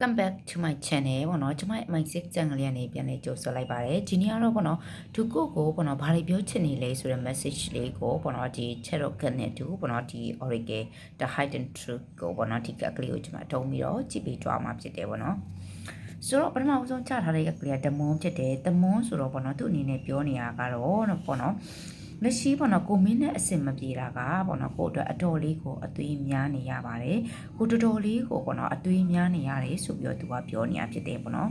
Welcome back to my channel ပေါ့နော်ကျွန်မ mindset ကြံကလေးကနေပြန်လဲကြိုဆိုလိုက်ပါတယ်ဒီနေ့ကတော့ပေါ့နော်သူကိုပေါ့နော်ဘာတွေပြောချင်နေလဲဆိုတဲ့ message လေးကိုပေါ့နော်ဒီ Tarot card နဲ့တူပေါ့နော်ဒီ Oracle the Hidden Truth ကိုပေါ့နော်ဒီကကလေးကိုကျွန်မတုံးပြီးတော့ကြည့်ပြီးသွားမှာဖြစ်တယ်ပေါ့နော်ဆိုတော့ပထမဆုံးချထားတဲ့ကလေးကတမွန်းဖြစ်တယ်တမွန်းဆိုတော့ပေါ့နော်သူ့အနေနဲ့ပြောနေတာကတော့ပေါ့နော်လက်ရှိပေါ့နော်ကိုမင်းနဲ့အဆင်မပြေတာကပေါ့နော်ကိုအတွက်အတော်လေးကိုအသွေးများနေရပါတယ်ကိုတော်တော်လေးကိုပေါ့နော်အသွေးများနေရတယ်ဆိုပြီးတော့သူကပြောနေတာဖြစ်တယ်ပေါ့နော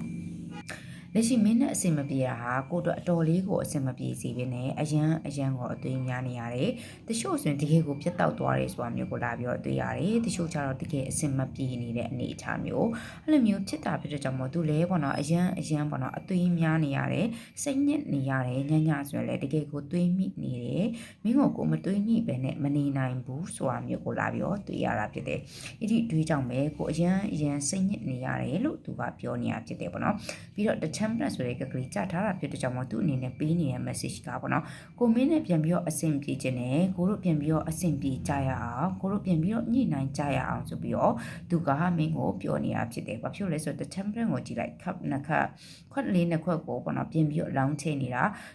်လက်ရှိမင်းနဲ့အဆင်မပြေတာဟာကိုတော့အတော်လေးကိုအဆင်မပြေစေဘဲနဲ့အရန်ကိုအသွေးများနေရတယ်တချို့ဆိုရင်တကယ်ကိုပြတ်တောက်သွားတယ်ဆိုတာမျိုးကိုလာပြီးတော့တွေ့ရတယ်တချို့ကျတော့တကယ်အဆင်မပြေနေတဲ့အနေအထားမျိုးအဲ့လိုမျိုးဖြစ်တာဖြစ်တဲ့ကြောင့်မို့သူလဲပေါ့နော်အရန်ပေါ့နော်အသွေးများနေရတယ်စိတ်ညစ်နေရတယ်ညဆိုရင်လည်းတကယ်ကိုသွေးမိနေတယ်မင်းကိုမသွေးမိပဲနဲ့မနေနိုင်ဘူးဆိုတာမျိုးကိုလာပြီးတော့တွေ့ရတာဖြစ်တယ်အဲ့ဒီတွေးကြောင့်ပဲကိုအရန်စိတ်ညစ်နေရတယ်လို့သူကပြောနေတာဖြစ်တယ်ပေါ့နော်ပြီးတော့ template ဆိုတဲ့ကလေးကြားထားတာဖြစ်တဲ့ကြောင့်မို့သူအနေနဲ့ပေးနေတဲ့ message ကပေါ့နော်ကိုမင်းနဲ့ပြန်ပြီးတော့အဆင်ပြေခြင်းနဲ့ကိုတို့ပြန်ပြီးတော့အဆင်ပြေကြရအောင်ကိုတို့ပြန်ပြီးတော့ညှိနှိုင်းကြရအောင်ဆိုပြီးတော့သူကမင်းကိုပြောနေတာဖြစ်တယ်ဘာဖြစ်လို့လဲဆိုတော့ template ကိုကြည့်လိုက်ခပ်နှစ်ခပ်ခွက်လေးနှစ်ခွက်ကိုပေါ့နော်ပြန်ပြီးတော့လောင်းချနေတ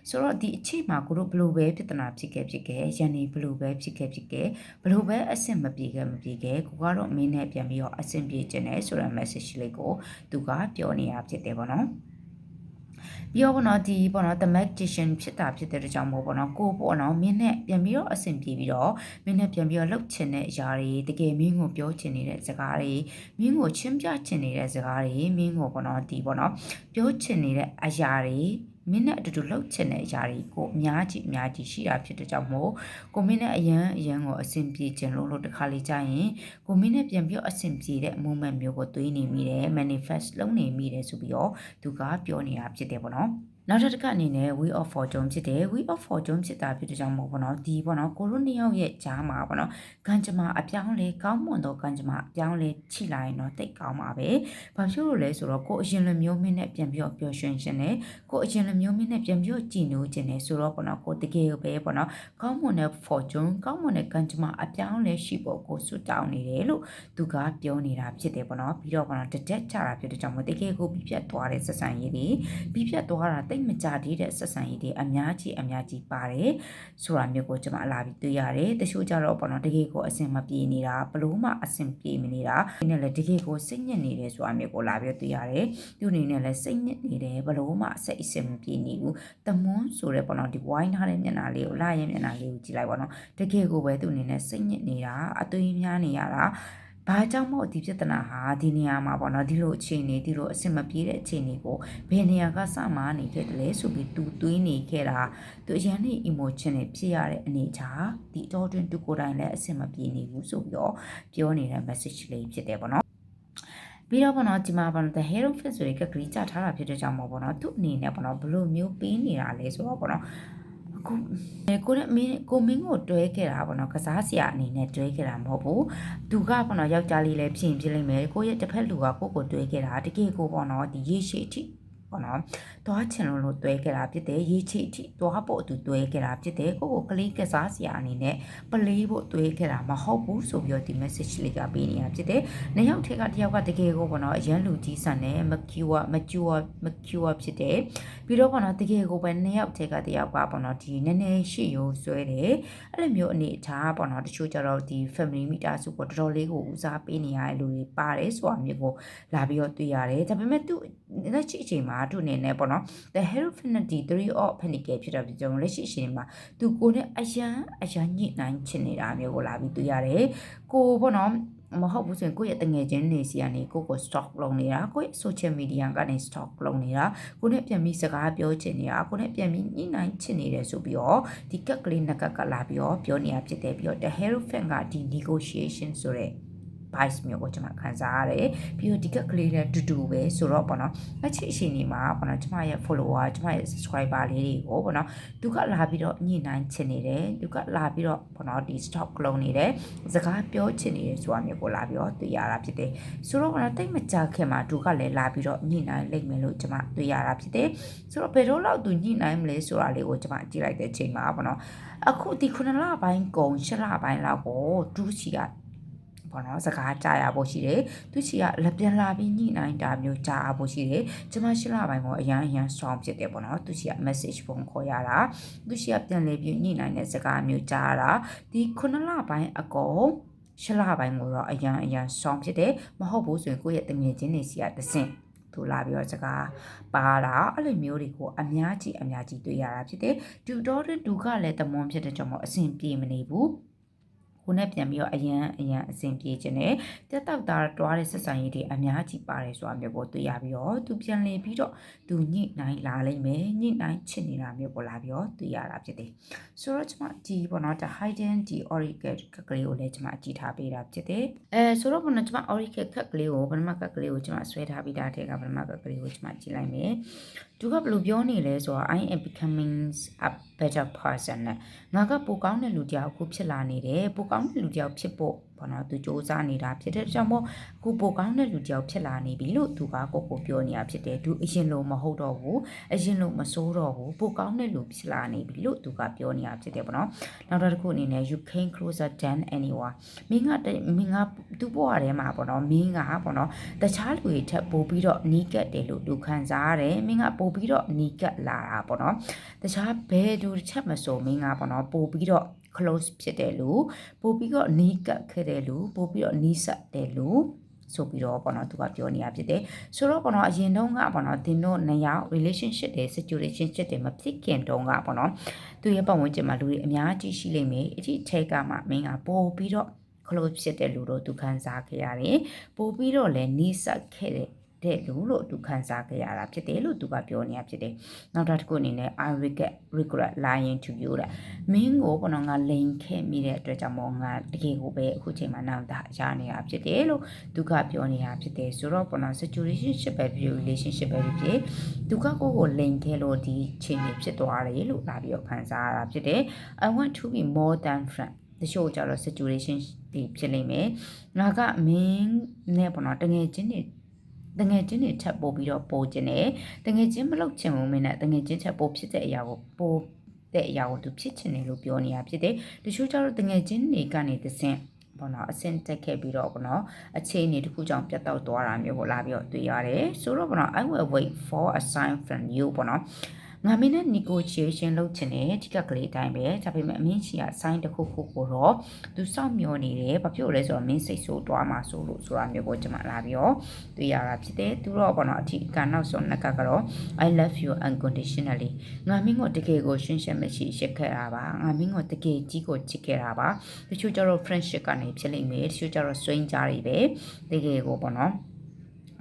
ာဆိုတော့ဒီအချိန်မှာကိုတို့ဘလို့ပဲပြဿနာဖြစ်ခဲ့ရန်နေဘလို့ပဲဖြစ်ခဲ့ဘလို့ပဲအဆင်မပြေခဲ့ကိုကတော့မင်းနဲ့ပြန်ပြီးတော့အဆင်ပြေခြင်းနဲ့ဆိုတဲ့ message လေးကိုသူကပြောနေတာဖြစ်တယ်ပေါ့နော်ပြောပေါ့နော်ဒီပေါ့နော် the magician ဖြစ်တာဖြစ်တဲ့ကြောင့်မို့ပေါ့နော်ကိုပေါ့နော်မင်းနဲ့ပြန်ပြီးတော့အဆင်ပြေပြီးတော့မင်းနဲ့ပြန်ပြီးတော့လှုပ်ချင်တဲ့အရာတွေတကယ်မင်းကိုပြောချင်နေတဲ့စကားတွေမင်းကိုချင်းပြချင်နေတဲ့စကားတွေမင်းကိုပေါ့နော်ဒီပေါ့နော်ပြောချင်နေတဲ့အရာတွေမင်းနဲ့အတူတူလှုပ်ချင်တဲ့အရာတွေကိုအများကြီးရှိတာဖြစ်တဲ့ကြောင့်မို့ကိုမင်းနဲ့အရန်ကိုအဆင်ပြေခြင်းလို့တခါလေကြာရင်ကိုမင်းနဲ့ပြန်ပြီးတော့အဆင်ပြေတဲ့ moment မျိုးကိုတွေးနေမိတယ် manifest လုပ်နေမိတယ်ဆိုပြီးတော့သူကပြောနေတာဖြစ်တယ်ပေါ့နော်နောက်တစ်ခါအနေနဲ့ wheel of fortune ဖြစ်တယ် wheel of fortune ဖြစ်တာဖြစ်တဲ့ကြောင့်မို့ပေါ့နော်ဒီပေါ့နော်ကိုရိုနှစ်ယောက်ရဲ့ဂျားမှာပေါ့နော်ကံကြမ္မာအပြောင်းလဲကောင်းမွန်သောကံကြမ္မာအပြောင်းလဲချိလာရင်တော့တိတ်ကောင်းပါပဲဘာဖြစ်လို့လဲဆိုတော့ကိုအရင်လိုမျိုးမင်းနဲ့ပြန်ပြီးတော့ပျော်ရွှင်ခြင်းနဲ့ကိုအရင်လိုမျိုးမင်းနဲ့ပြန်ပြီးတော့ကြည်နိုးခြင်းနဲ့ဆိုတော့ပေါ့နော်ကိုတကယ်ပဲပေါ့နော်ကောင်းမွန်တဲ့ fortune ကောင်းမွန်တဲ့ကံကြမ္မာအပြောင်းလဲရှိဖို့ကိုစွတ်တောင်းနေတယ်လို့သူကပြောနေတာဖြစ်တယ်ပေါ့နော်ပြီးတော့ပေါ့နော်တက်ချတာဖြစ်တဲ့ကြောင့်မို့တကယ်ကိုပြပြတ်သွားတဲ့ဆက်ဆံရေးတွေပြပြတ်သွားတာတိတ်မကြသေးတဲ့ဆက်ဆံရေးတွေအများကြီးပါတယ်ဆိုတာမျိုးကိုကျွန်မလာပြီးတွေ့ရတယ်တချို့ကြတော့ပေါ့နော်တကယ်ကိုအဆင်မပြေနေတာဘလို့မှအဆင်ပြေမနေတာဒီနဲ့လည်းတကယ်ကိုစိတ်ညစ်နေတယ်ဆိုတာမျိုးကိုလာပြီးတွေ့ရတယ်သူအနေနဲ့လည်းစိတ်ညစ်နေတယ်ဘလို့မှစိတ်အဆင်မပြေနေဘူးတမွန်းဆိုတဲ့ပေါ့နော်ဒီဝိုင်းထားတဲ့မျက်နှာလေးကိုလာရင်မျက်နှာလေးကိုကြည့်လိုက်ပေါ့နော်တကယ်ကိုပဲသူအနေနဲ့စိတ်ညစ်နေတာအသွေးများနေရတာဘာကြောင့်မို့ဒီပြဿနာဟာဒီနေရာမှာပေါ့နော်ဒီလိုအခြေအနေဒီလိုအဆင်မပြေတဲ့အခြေအနေကိုဘယ်နေရာကစမှနေခဲ့တယ်လဲဆိုပြီးသူတွေးနေခဲ့တာသူအရင်နေ့ emotion နဲ့ဖြစ်ရတဲ့အနေချာဒီတော့တွင်သူကိုယ်တိုင်လည်းအဆင်မပြေနေဘူးဆိုပြီးတော့ပြောနေတဲ့ message လေးဖြစ်တယ်ပေါ့နော်ပြီးတော့ပေါ့နော်ဒီမှာပေါ့နော် the hero fit ဆိုတဲ့ကဂရီကြထားတာဖြစ်တဲ့ကြောင့်ပေါ့နော်သူ့အနေနဲ့ပေါ့နော်ဘလို့မျိုးပေးနေတာလဲဆိုတော့ပေါ့နော်ကိုနဲ့မင်းကိုတွဲခဲ့တာပေါ့နော်ကစားစရာအနေနဲ့တွဲခဲ့တာမဟုတ်ဘူးသူကပေါ့နော်ယောက်ျားလေးလည်းဖြစ်လိမ့်မယ်ကိုရဲ့တစ်ဖက်လူကကိုတွဲခဲ့တာတကယ်ကိုပေါ့နော်ဒီရေရှည်အထိပေါ့နော်သွားချင်လို့တွဲခဲ့တာဖြစ်တယ်ရေချီအထိသွားဖို့သူတွဲခဲ့တာဖြစ်တယ်ကိုကလေးကစားစရာအနေနဲ့ပလေးဖို့တွဲခဲ့တာမဟုတ်ဘူးဆိုပြီးတော့ဒီ message လေးကပေးနေတာဖြစ်တယ်နှစ်ယောက်ထက်ကတယောက်ကတကယ်ကိုပေါ့နော်အရန်လူကြီးဆန်နဲ့မကျူဖြစ်တယ်ပြီးတော့ပေါ့နော်တကယ်ကိုပဲနှစ်ယောက်ထက်ကတယောက်ကပေါ့နော်ဒီနည်းနည်းရှေ့ရိုးဆွဲတယ်အဲ့လိုမျိုးအနေအထားပေါ့နော်တချို့ကျတော့ဒီ family မိသားစုပေါ့တော်တော်လေးကိုဦးစားပေးနေရတဲ့လူတွေပါတယ်ဆိုတာမျိုးကိုလာပြီးတော့တွေ့ရတယ်ဒါပေမဲ့သူလက်ရှိအချိန်မှာသူအနေနဲ့ပေါ့နော် the hierophant 3 of pentacle ဖြစ်တာကြောင့်လက်ရှိအချိန်မှာသူကိုနဲ့အရန်ညှိနှိုင်းချင်နေတာမျိုးကိုလာပြီးတွေ့ရတယ်ကိုပေါ့နော်မဟုတ်ဘူးဆိုရင်ကိုယ့်ရဲ့တငယ်ချင်းနေစီကနေကို stock လုပ်နေတာကိုယ့်ရဲ့ social media ကနေ stock လုပ်နေတာကိုနဲ့ပြန်ပြီးစကားပြောချင်နေတာကိုနဲ့ပြန်ပြီးညှိနှိုင်းချင်နေတယ်ဆိုပြီးတော့ဒီကက်ကလေးနှစ်ကက်ကလာပြီးတော့ပြောနေတာဖြစ်တယ်ပြီးတော့ the hierophant ကဒီ negotiation ဆိုတဲ့vice မျိုးကိုကျွန်မခံစားရတယ်ပြီးတော့ဒီကကလေးနဲ့တူတူပဲဆိုတော့ပေါ့နော်လက်ရှိအချိန်ဒီမှာပေါ့နော်ကျွန်မရဲ့ follower ကျွန်မရဲ့ subscriber လေးတွေကိုပေါ့နော်သူကလာပြီးတော့ညှိနှိုင်းချင်နေတယ်သူကလာပြီးတော့ပေါ့နော်ဒီ stock လုံးနေတယ်စကားပြောချင်နေတယ်ဆိုတာမျိုးကိုလာပြီးတော့တွေ့ရတာဖြစ်တယ်ဆိုတော့ပေါ့နော်တိတ်မကြခင်မှာသူကလည်းလာပြီးတော့ညှိနှိုင်းလိမ့်မယ်လို့ကျွန်မတွေ့ရတာဖြစ်တယ်ဆိုတော့ဘယ်တော့လောက်သူညှိနှိုင်းမလဲဆိုတာလေးကိုကျွန်မကြည့်လိုက်တဲ့အချိန်မှာပေါ့နော်အခုဒီ9လပိုင်းကုန်10လပိုင်းလောက်ကို2စီက ပေါ့နော်စကားကြားရဖို့ရှိတယ်သူချီကလက်ပြန်လာပြီးညှိနှိုင်းတာမျိုးကြားရဖို့ရှိတယ်ကျမရှင်းလာပိုင်းကအရန် strong ဖြစ်တယ်ပေါ့နော်သူချီက message ပုံခေါ်ရတာသူချီကပြန်လေပြီးညှိနှိုင်းတဲ့စကားမျိုးကြားရတာဒီ9လပိုင်းအကုန်8လပိုင်းကိုတော့အရန် strong ဖြစ်တယ်မဟုတ်ဘူးဆိုရင်ကိုယ့်ရဲ့တငယ်ချင်းတွေစီကတဆင့်သူလာပြီးတော့စကားပါတာအဲ့လိုမျိုးတွေကိုအများကြီးတွေ့ရတာဖြစ်တယ်တူတော်တူကလည်းတမွန်ဖြစ်တဲ့ကြောင့်မအဆင်ပြေမနေဘူးကိုနဲ့ပြန်ပြီးတော့အရန်အဆင်ပြေခြင်းနဲ့တက်တောက်တာတွားတဲ့ဆက်ဆံရေးတွေအများကြီးပါတယ်ဆိုတာမျိုးပေါ်တွေ့ရပြီးတော့သူပြန်လည်ပြီးတော့သူညှိနှိုင်းလာလိမ့်မယ်ညှိနှိုင်းချစ်နေတာမျိုးပေါ်လာပြီးတော့တွေ့ရတာဖြစ်တယ်ဆိုတော့ကျွန်မဒီပေါ့နော် hidden ဒီ oracle ကလေးကိုလည်းကျွန်မကြည့်ထားပေးတာဖြစ်တယ်ဆိုတော့ပေါ့နော်ကျွန်မ oracle ခက်ကလေးကိုပထမကက်ကလေးကိုကျွန်မဆွဲထားပြီးသားတဲ့ကပထမကက်ကလေးကိုကျွန်မကြည့်လိုက်မယ်သူကဘယ်လိုပြောနေလဲဆိုတော့ I am becoming a better person နဲ့ငါကပိုကောင်းတဲ့လူတစ်ယောက်အခုဖြစ်လာနေတယ်ပိုကောင်းတဲ့လူတစ်ယောက်ဖြစ်ဖို့ပေါ့နော်သူစူးစမ်းနေတာဖြစ်တဲ့ကြောင့်မို့အခုပိုကောင်းတဲ့လူတစ်ယောက်ဖြစ်လာနေပြီလို့သူကကိုပြောနေတာဖြစ်တယ်သူအရင်လိုမဟုတ်တော့ဘူးအရင်လိုမစိုးတော့ဘူးပိုကောင်းတဲ့လူဖြစ်လာနေပြီလို့သူကပြောနေတာဖြစ်တယ်ပေါ့နော်နောက်တစ်ခုအနေနဲ့ you came closer than anyone မင်းကသူ့ဘဝထဲမှာပေါ့နော်မင်းကပေါ့နော်တခြားလူတွေထက်ပိုပြီးတော့နီးကပ်တယ်လို့သူခံစားရတယ်မင်းကပိုပြီးတော့နီးကပ်လာတာပေါ့နော်တခြားဘယ်သူတစ်ချက်မဆိုမင်းကပေါ့နော်ပိုပြီးတော့ close ဖြစ်တယ်လို့ပို့ပြီးတော့နီးကပ်ခဲ့တယ်လို့ပို့ပြီးတော့နီးစပ်တယ်လို့ဆိုပြီးတော့ပေါ့နော်သူကပြောနေတာဖြစ်တယ်ဆိုတော့ပေါ့နော်အရင်တုန်းကပေါ့နော်တင်တို့နှစ်ယောက် relationship တွေ situationship တွေမဖြစ်ခင်တုန်းကပေါ့နော်သူရဲ့ပတ်ဝန်းကျင်မှာလူတွေအများကြီးရှိလိမ့်မယ်အဒီထဲကမှမင်းကပို့ပြီးတော့ close ဖြစ်တဲ့လူတို့သူခံစားခဲ့ရတယ်ပို့ပြီးတော့လည်းနီးစပ်ခဲ့တဲ့လူလို့သူခံစားခဲ့ရတာဖြစ်တယ်လို့သူကပြောနေတာဖြစ်တယ်နောက်တစ်ခုအနေနဲ့ I regret lying to you တဲ့မင်းကိုပေါ့နော်ငါလိန်ခဲ့မိတဲ့အတွက်ကြောင့်မို့ငါတကယ်ကိုပဲအခုချိန်မှာနောက်တာရနေတာဖြစ်တယ်လို့သူကပြောနေတာဖြစ်တယ်ဆိုတော့ပေါ့နော် situationship ပဲဖြစ် relationship ပဲဖြစ်သူကကိုလိန်ခဲ့လို့ဒီချိန်ကြီးဖြစ်သွားတယ်လို့လာပြီးတော့ခံစားရတာဖြစ်တယ် I want to be more than friend တချို့ကြတော့ situation တွေဖြစ်လိမ့်မယ်ငါကမင်းနဲ့ပေါ့နော်တကယ်ချင်းတွေထပ်ပို့ပြီးတော့ပို့ခြင်းနဲ့တငယ်ချင်းမလုပ်ချင်ဘူးမင်းနဲ့တငယ်ချင်းချက်ပို့ဖြစ်တဲ့အရာကိုသူဖြစ်ချင်တယ်လို့ပြောနေတာဖြစ်တယ်တချို့ကျတော့တငယ်ချင်းတွေကနေတဆင့်ပေါ့နော်အဆင့်တက်ခဲ့ပြီးတော့ပေါ့နော်အခြေအနေတစ်ခုကြောင့်ပြတ်တောက်သွားတာမျိုးပေါ့လာပြီးတော့တွေ့ရတယ်ဆိုတော့ပေါ့နော် I will wait for a sign from you ပေါ့နော်ငါမင်းနဲ့ negotiation လုပ်ချင်တယ်ဒီကကလေးအတိုင်းပဲဒါပေမဲ့အမင်းချီက sign တစ်ခုကိုတော့သူစောင့်မျှော်နေတယ်ဘာဖြစ်လို့လဲဆိုတော့မင်းစိတ်ဆိုးသွားမှာဆိုလို့ဆိုတာမျိုးကိုကျွန်မလာပြီးတော့တွေ့ရတာဖြစ်တယ်သူတော့ပေါ့နော်အထီးကနောက်ဆုံးနှစ်ကတော့ I love you unconditionally ငါမင်းကိုတကယ်ကိုရှင်းရှင်းမရှိရှက်ခဲ့တာပါငါမင်းကိုတကယ်ကြီးကိုချစ်ခဲ့တာပါတချို့ကျတော့ friendship ကနေဖြစ်လိမ့်မယ်တချို့ကျတော့ stranger တွေပဲတကယ်ကိုပေါ့နော်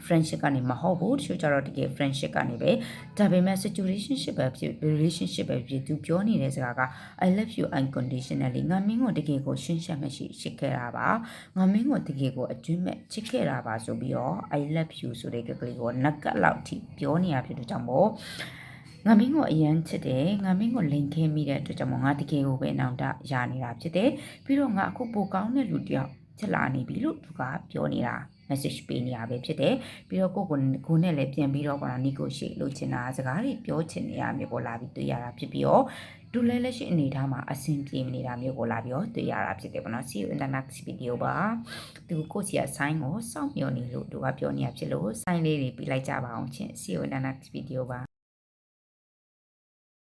friendship ကနေမဟုတ်ဘူးတချို့ကျတော့တကယ် friendship ကနေပဲဒါပေမဲ့ situationship ပဲဖြစ် relationship ပဲဖြစ်သူပြောနေတဲ့စကားက I love you unconditionally ငါမင်းကိုတကယ်ကိုရှင်းရှင်းမရှိချစ်ခဲ့တာပါငါမင်းကိုတကယ်ကိုအကျွမ်းမဲ့ချစ်ခဲ့တာပါဆိုပြီးတော့ I love you ဆိုတဲ့ကလေးကိုနက်ကလောက်ထိပြောနေရဖြစ်တဲ့ကြောင့်မို့ငါမင်းကိုအရန်ချစ်တယ်ငါမင်းကိုလိန်ခဲမိတဲ့အတွက်ကြောင့်ငါတကယ်ကိုပဲနောက်တာရနေတာဖြစ်တယ်ပြီးတော့ငါအခုပိုကောင်းတဲ့လူတယောက်ဖြစ်လာနေပြီလို့သူကပြောနေတာ message ပေးနေရပဲဖြစ်တယ်ပြီးတော့ကိုနဲ့လည်းပြန်ပြီးတော့ပေါ့နော် negotiate လုပ်ချင်တာစကားတွေပြောချင်နေရမျိုးပေါ်လာပြီးတွေ့ရတာဖြစ်ပြီးတော့ဒူလဲလက်ရှိအနေထားမှာအဆင်ပြေနေတာမျိုးပေါ်လာပြီးတော့တွေ့ရတာဖြစ်တယ်ပေါ့နော် see you in the next video ပါသူကိုစီက sign ကိုစောင့်မျှော်နေလို့သူကပြောနေရဖြစ်လို့ sign လေးတွေပြလိုက်ကြပါအောင်ချင်း see you in the next video ပါ